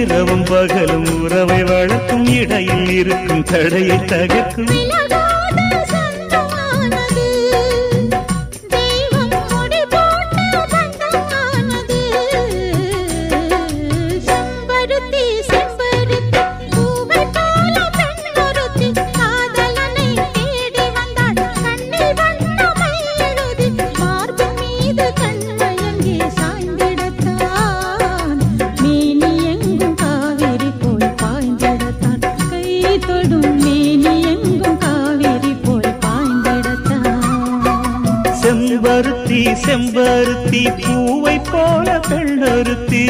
இரவும் பகலும் உறவை வளர்க்கும் இடையில் இருக்கும் தடையை தகர்க்கும் செம்பருத்தி செம்பருத்தி பூவை போல பெண்ணொருத்தி